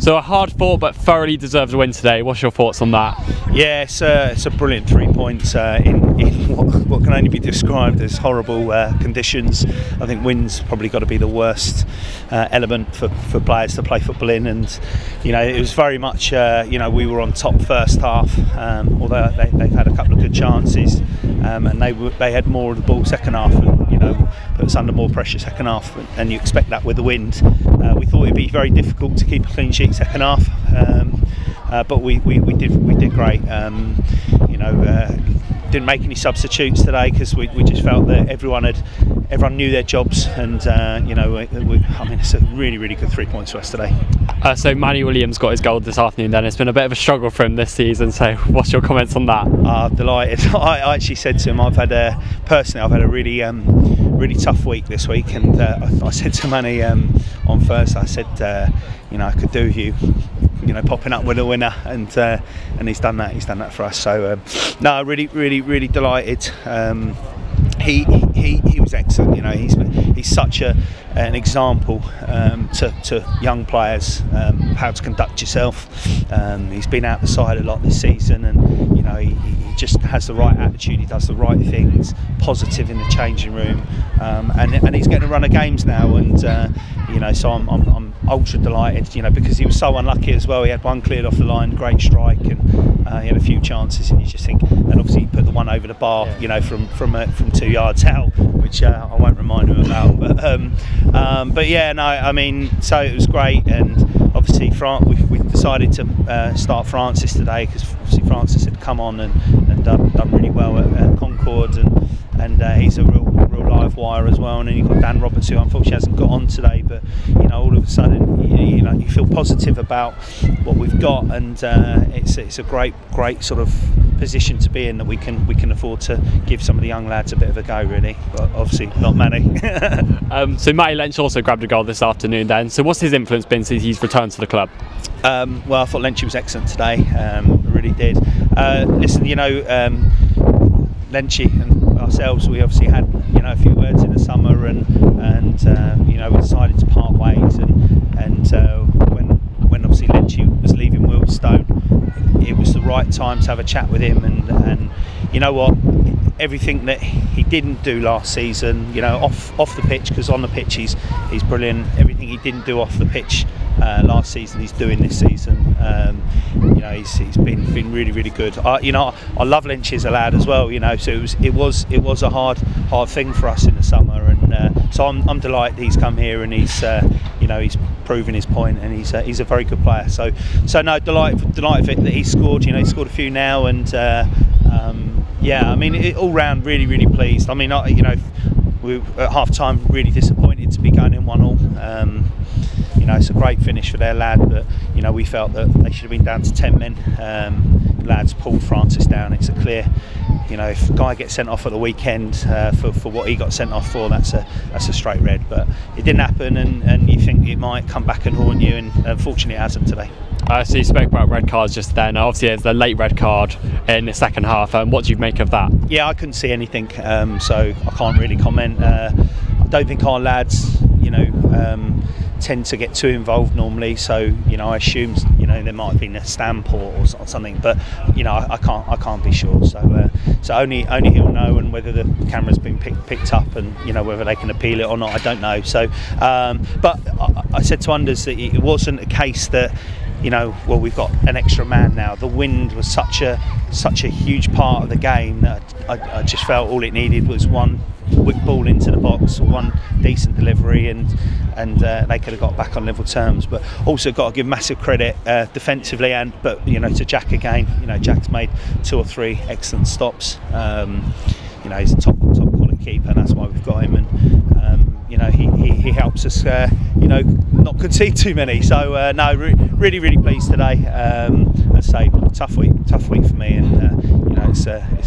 So a hard fought but thoroughly deserved win today. What's your thoughts on that? Yeah, it's a brilliant 3 points in what can only be described as horrible conditions. I think wind's probably got to be the worst element for players to play football in, and it was very much we were on top first half, although they've had a couple of good chances, and they had more of the ball second half, and put us under more pressure second half, and you expect that with the wind. We thought it'd be very difficult to keep a clean sheet second half, but we did great. Didn't make any substitutes today because we just felt that everyone knew their jobs, and it's a really good 3 points for us today. So Manny Williams got his goal this afternoon. Then it's been a bit of a struggle for him this season. So what's your comments on that? Delighted. I actually said to him, I've had a really tough week this week, and I said to Manny on Thursday, I said I could do with you popping up with a winner, and he's done that. He's done that for us. So no, really delighted. He was excellent. He's such an example to young players, how to conduct yourself. He's been out the side a lot this season, and he just has the right attitude. He does the right things, positive in the changing room, and he's getting a run of games now. And so I'm ultra delighted, because he was so unlucky as well. He had one cleared off the line, great strike, and he had a few chances, and you just think, and obviously he put the one over the bar, from 2 yards out, which I won't remind him about. But yeah, no, I mean, so it was great, and obviously we decided to start Francis today, because obviously Francis had come on and done really well at Concord, and he's a real live wire as well. And then you've got Dan Roberts, who unfortunately hasn't got on today, but all of a sudden you feel positive about what we've got, and it's a great sort of position to be in, that we can afford to give some of the young lads a bit of a go, really, but obviously not many. So Matty Lynch also grabbed a goal this afternoon then. So what's his influence been since he's returned to the club? Well, I thought Lynch was excellent today, really did. Listen, Lynchy and ourselves, we obviously had a few words in the summer, and we decided to part ways, and when obviously Lynchy was leaving Wealdstone, it was the right time to have a chat with him, and you know what, everything that he didn't do last season, off the pitch, because on the pitch he's brilliant. Everything he didn't do off the pitch last season, he's doing this season. He's been really good. I love Lynch as a lad as well. So it was a hard thing for us in the summer, and so I'm delighted he's come here, and he's proven his point, and he's a very good player. So no, delighted that he scored. He scored a few now, and yeah, I mean, all round really pleased. I mean, we were at half time really disappointed to be going in 1-1. It's a great finish for their lad, but we felt that they should have been down to 10 men. Lads pulled Francis down. It's a clear, if a guy gets sent off at the weekend for what he got sent off for, that's a straight red. But it didn't happen, and you think it might come back and haunt you, and unfortunately it hasn't today. So you spoke about red cards just then. Obviously there's the late red card in the second half. What do you make of that? Yeah, I couldn't see anything, so I can't really comment. I don't think our lads, tend to get too involved normally, so I assume there might have been a stamp or something, but I can't be sure. So only he'll know, and whether the camera's been picked up, and whether they can appeal it or not, I don't know. So but I said to Unders that it wasn't a case that well, we've got an extra man now. The wind was such a huge part of the game that I just felt all it needed was one whip ball into the box, one decent delivery, and they could have got back on level terms. But also got to give massive credit defensively, but to Jack again. Jack's made 2 or 3 excellent stops. He's a top quality keeper, and that's why we've got him. And he helps us not concede too many. So no, really pleased today. As I say, tough week for me, and it's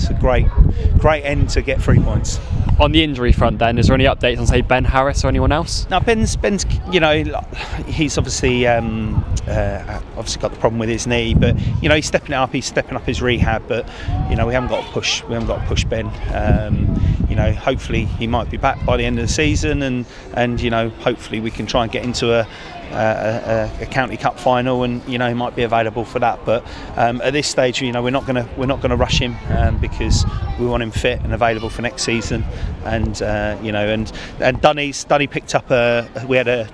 a great end to get 3 points. On the injury front then, is there any updates on, say, Ben Harris or anyone else? No, Ben's he's obviously got the problem with his knee, but he's stepping up his rehab, but we haven't got to push Ben. Hopefully he might be back by the end of the season, and hopefully we can try and get into a county cup final, and he might be available for that. But at this stage, we're not going to rush him, because we want him fit and available for next season. And Dunny picked up we had a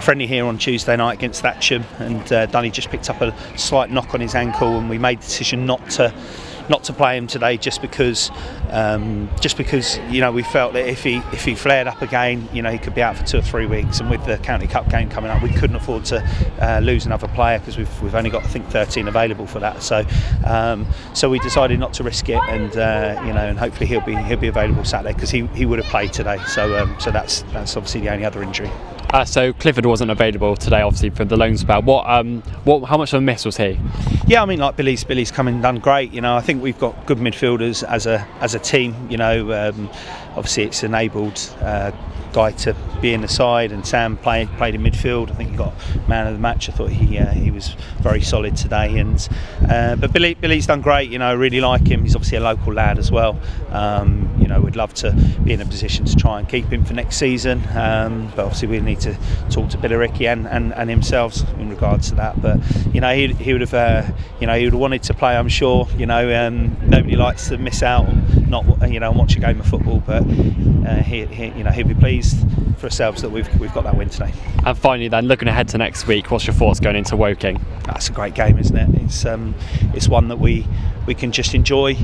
friendly here on Tuesday night against Thatcham, and Dunny just picked up a slight knock on his ankle, and we made the decision not to play him today, just because we felt that if he flared up again, he could be out for 2 or 3 weeks, and with the County Cup game coming up, we couldn't afford to lose another player, because we've only got, I think, 13 available for that. So we decided not to risk it, and and hopefully he'll be available Saturday, because he would have played today. So that's obviously the only other injury. So Clifford wasn't available today, obviously, for the loan spell. How much of a miss was he? Yeah, I mean, like Billy's come and done great. I think we've got good midfielders as a team. Obviously it's enabled Guy to be in the side, and Sam played in midfield. I think he got man of the match. I thought he was very solid today. And but Billy's done great. I really like him. He's obviously a local lad as well. We'd love to be in a position to try and keep him for next season. But obviously we need to talk to Billericay and himself in regards to that. But he would have he would have wanted to play, I'm sure. Nobody likes to miss out on not watch a game of football. But he'll be pleased for ourselves that we've got that win today. And finally, then, looking ahead to next week, what's your thoughts going into Woking? That's a great game, isn't it? It's one that we can just enjoy.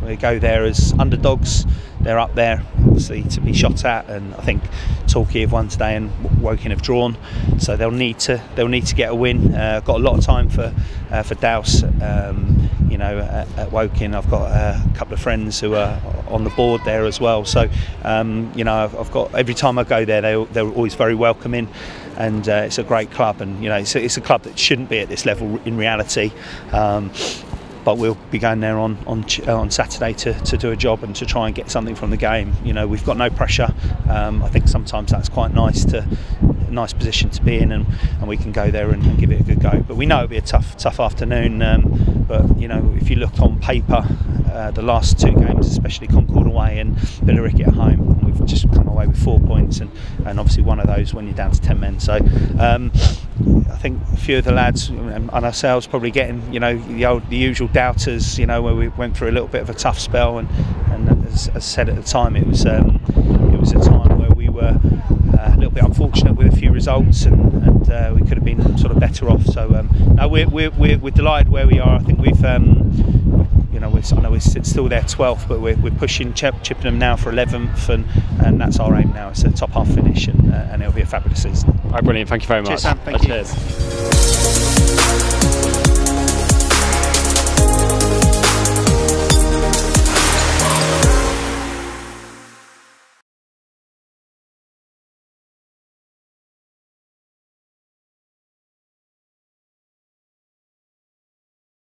We go there as underdogs. They're up there, obviously, to be shot at, and I think Torquay have won today and Woking have drawn, so they'll need to get a win. Got a lot of time for Douse. At Woking, I've got a couple of friends who are on the board there as well. So I've got, every time I go there, they're always very welcoming, and it's a great club, and it's a club that shouldn't be at this level in reality. But we'll be going there on Saturday to do a job and to try and get something from the game. We've got no pressure. I think sometimes that's quite nice position to be in, and we can go there and give it a good go. But we know it'll be a tough afternoon. But if you look on paper, the last 2 games, especially Concord away and Billericay at home, and we've just come away with 4 points, and obviously one of those when you're down to 10 men. So I think a few of the lads and ourselves probably getting the usual doubters, where we went through a little bit of a tough spell, and as I said at the time, it was a time where we were a little bit unfortunate with a few results, and we could have been sort of better off. So no, we're delighted where we are. I think we've I know we're still there 12th, but we're pushing Chippenham now for 11th, and that's our aim now. It's a top half finish, and it'll be a fabulous season. All right, brilliant. Thank you very much. Cheers, Sam. Thank you. Cheers.